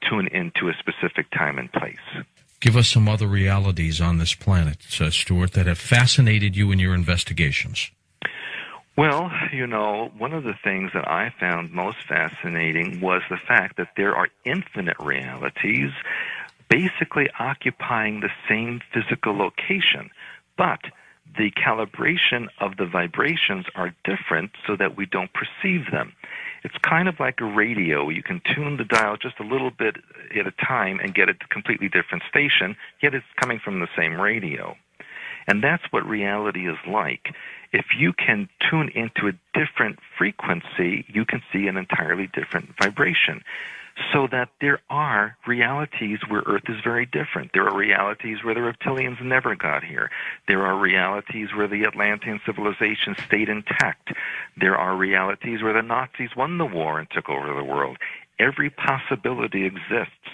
tune into a specific time and place. Give us some other realities on this planet, Stuart, that have fascinated you in your investigations. Well, one of the things that I found most fascinating was the fact that there are infinite realities basically occupying the same physical location, but the calibration of the vibrations are different so that we don't perceive them. It's kind of like a radio. You can tune the dial just a little bit at a time and get a completely different station, yet it's coming from the same radio. And that's what reality is like. If you can tune into a different frequency, you can see an entirely different vibration. So that there are realities where Earth is very different. There are realities where the reptilians never got here. There are realities where the Atlantean civilization stayed intact. There are realities where the Nazis won the war and took over the world. Every possibility exists.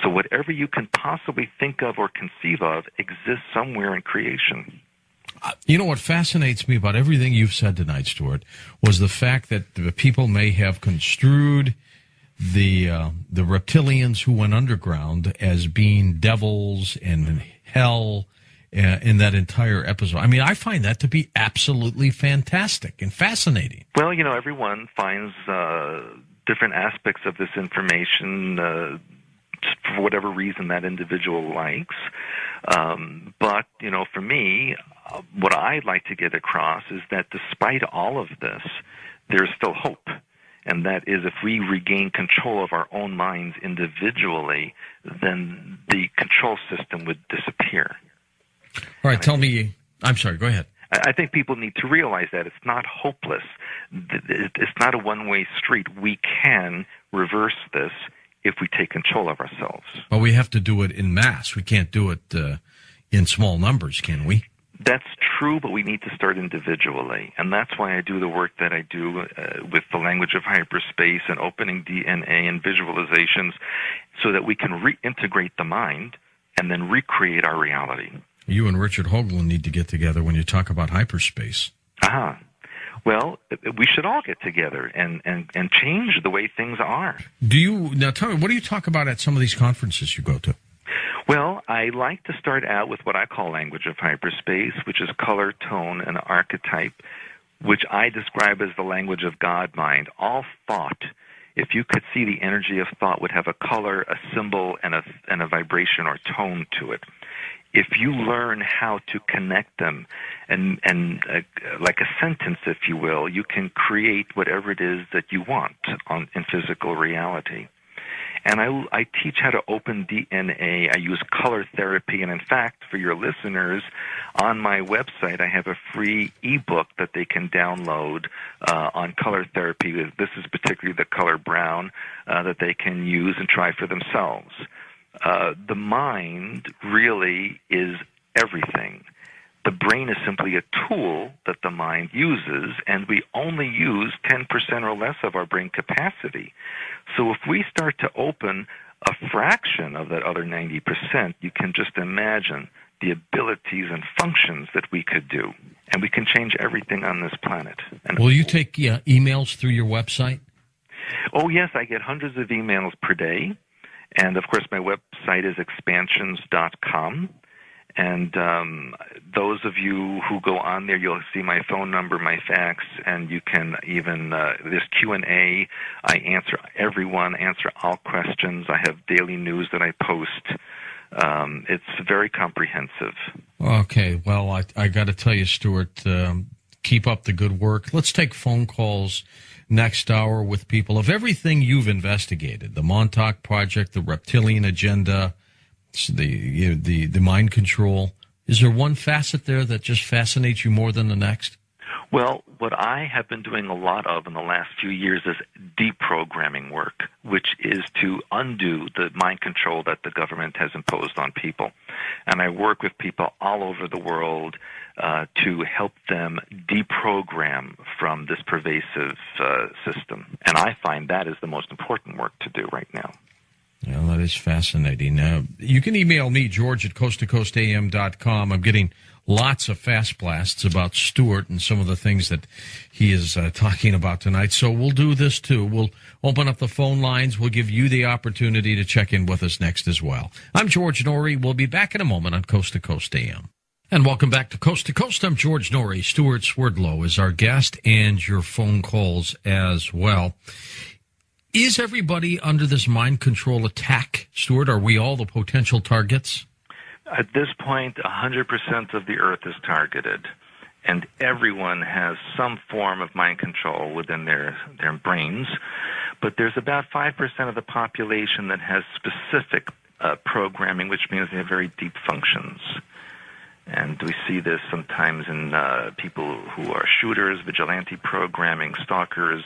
So whatever you can possibly think of or conceive of exists somewhere in creation. You know what fascinates me about everything you've said tonight, Stuart, was the fact that the people may have construed the reptilians who went underground as being devils and hell in that entire episode. I mean, I find that to be absolutely fantastic and fascinating. Well, everyone finds different aspects of this information for whatever reason that individual likes. But, for me, what I'd like to get across is that despite all of this, there's still hope. And that is, if we regain control of our own minds individually, then the control system would disappear. All right, I'm sorry, go ahead. I think people need to realize that it's not hopeless. It's not a one-way street. We can reverse this if we take control of ourselves. But we have to do it in mass. We can't do it in small numbers, can we? That's true, but we need to start individually. And that's why I do the work that I do with the language of hyperspace and opening DNA and visualizations so that we can reintegrate the mind and then recreate our reality. You and Richard Hoagland need to get together when you talk about hyperspace. Well, we should all get together and change the way things are. Now tell me, what do you talk about at some of these conferences you go to? Well, I like to start out with what I call language of hyperspace, which is color, tone, and archetype, which I describe as the language of God mind. All thought, if you could see the energy of thought, would have a color, a symbol, and a vibration or tone to it. If you learn how to connect them and like a sentence, if you will, you can create whatever it is that you want in physical reality. And I teach how to open DNA. I use color therapy. And in fact, for your listeners, on my website, I have a free ebook that they can download on color therapy. This is particularly the color brown that they can use and try for themselves. The mind really is everything. The brain is simply a tool that the mind uses, and we only use 10% or less of our brain capacity. So if we start to open a fraction of that other 90%, you can just imagine the abilities and functions that we could do. And we can change everything on this planet. And will you take emails through your website? Oh, yes, I get hundreds of emails per day. And, of course, my website is expansions.com. And those of you who go on there, you'll see my phone number, my fax, and you can even, this Q&A, I answer all questions. I have daily news that I post. It's very comprehensive. Okay, well, I got to tell you, Stuart, keep up the good work. Let's take phone calls next hour with people of everything you've investigated, the Montauk Project, the reptilian agenda, the mind control. Is there one facet there that just fascinates you more than the next? Well, what I have been doing a lot of in the last few years is deprogramming work, which is to undo the mind control that the government has imposed on people. And I work with people all over the world to help them deprogram from this pervasive system. And I find that is the most important work to do right now. Well, that is fascinating. You can email me, George, at coasttocoastam.com. I'm getting lots of fast blasts about Stuart and some of the things that he is talking about tonight. So we'll do this too. We'll open up the phone lines. We'll give you the opportunity to check in with us next as well. I'm George Norrie. We'll be back in a moment on Coast to Coast AM. And welcome back to Coast to Coast. I'm George Norrie. Stuart Swerdlow is our guest, and your phone calls as well. Is everybody under this mind control attack, Stuart? Are we all the potential targets? At this point, 100% of the Earth is targeted, and everyone has some form of mind control within their brains. But there's about 5% of the population that has specific programming, which means they have very deep functions. And we see this sometimes in people who are shooters, vigilante programming, stalkers.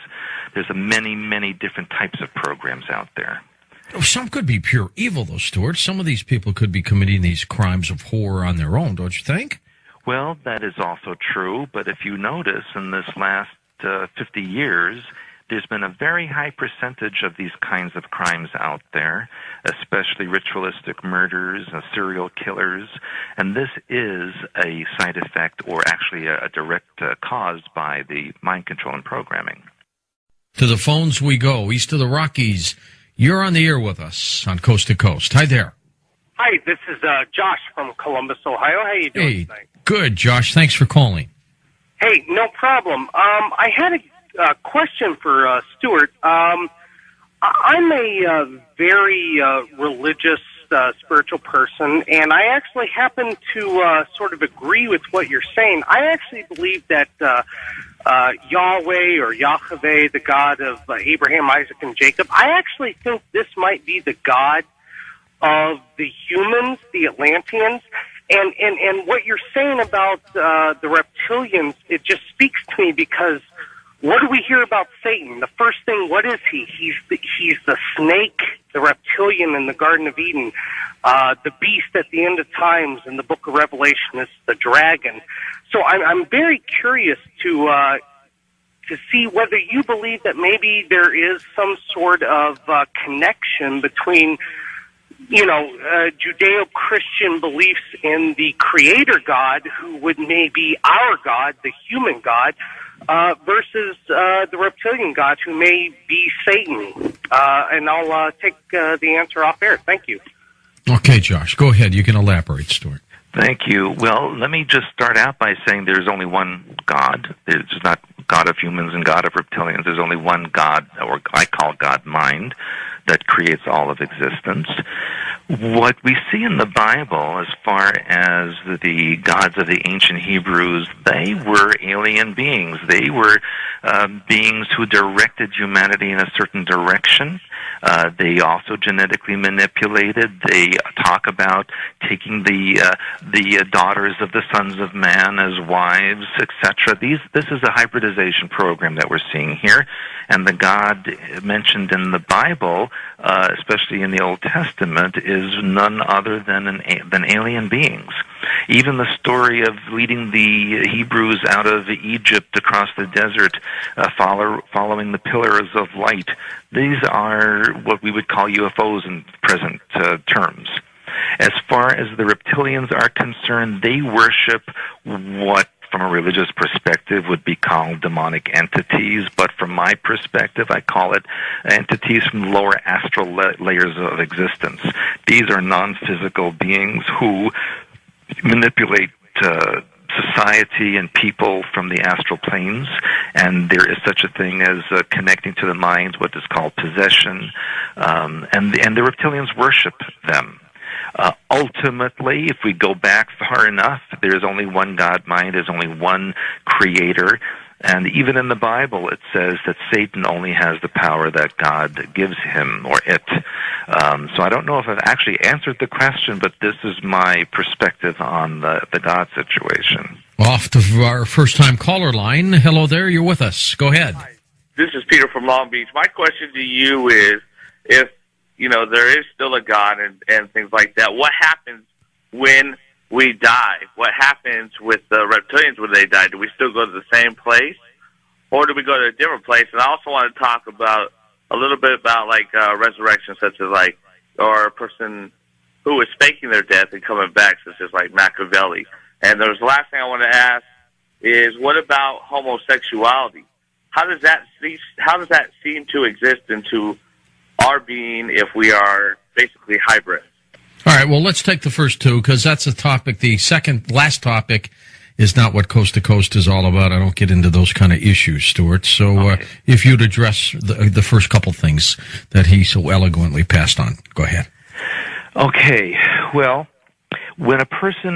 There's many, many different types of programs out there. Some could be pure evil, though, Stuart. Some of these people could be committing these crimes of horror on their own, don't you think? Well, that is also true. But if you notice, in this last 50 years, there's been a very high percentage of these kinds of crimes out there, especially ritualistic murders, serial killers, and this is a side effect or actually a direct cause by the mind control and programming. To the phones we go, east of the Rockies. You're on the air with us on Coast to Coast. Hi there. Hi, this is Josh from Columbus, Ohio. How you doing tonight? Good, Josh. Thanks for calling. Hey, no problem. I had a question for Stuart. I'm a very religious, spiritual person, and I actually happen to sort of agree with what you're saying. I actually believe that Yahweh or Yahweh, the God of Abraham, Isaac, and Jacob, I actually think this might be the God of the humans, the Atlanteans. And what you're saying about the reptilians, it just speaks to me because what do we hear about Satan? The first thing, what is he? He's the snake, the reptilian in the Garden of Eden. The beast at the end of times in the book of Revelation is the dragon. So I'm very curious to see whether you believe that maybe there is some sort of connection between, Judeo-Christian beliefs in the creator God, who would maybe our God, the human God, versus the reptilian God, who may be Satan. And I'll take the answer off air. Thank you. Okay, Josh, go ahead. You can elaborate, Stuart. Thank you. Well, let me just start out by saying there's only one God. There's not God of humans and God of reptilians. There's only one God, or I call God mind, that creates all of existence. What we see in the Bible as far as the gods of the ancient Hebrews, they were alien beings. They were beings who directed humanity in a certain direction. They also genetically manipulated. They talk about taking the daughters of the sons of man as wives, etc. This is a hybridization program that we're seeing here. And the God mentioned in the Bible, especially in the Old Testament, is none other than alien beings. Even the story of leading the Hebrews out of Egypt across the desert, following the pillars of light, these are what we would call UFOs in present terms. As far as the reptilians are concerned, they worship what, from a religious perspective, would be called demonic entities, but from my perspective, I call it entities from lower astral layers of existence. These are non-physical beings who manipulate society and people from the astral planes, and there is such a thing as connecting to the mind, what is called possession, and the reptilians worship them. Ultimately, if we go back far enough, there's only one God mind, there's only one creator, and even in the Bible it says that Satan only has the power that God gives him, or it. So I don't know if I've actually answered the question, but this is my perspective on the God situation. Off to our first-time caller line. Hello there, you're with us. Go ahead. Hi. This is Peter from Long Beach. My question to you is, if there is still a God and things like that, what happens when we die? What happens with the reptilians when they die? Do we still go to the same place, or do we go to a different place? And I also want to talk about a little bit about resurrection, such as or a person who is faking their death and coming back, such as like Machiavelli. And there's the last thing I want to ask is, what about homosexuality? How does that seem to exist into our being if we are basically hybrid? All right, well, let's take the first two, because that's a topic. The last topic is not what Coast to Coast is all about. I don't get into those kind of issues, Stuart. So if you'd address the first couple things that he so eloquently passed on. Go ahead. Okay, well, when a person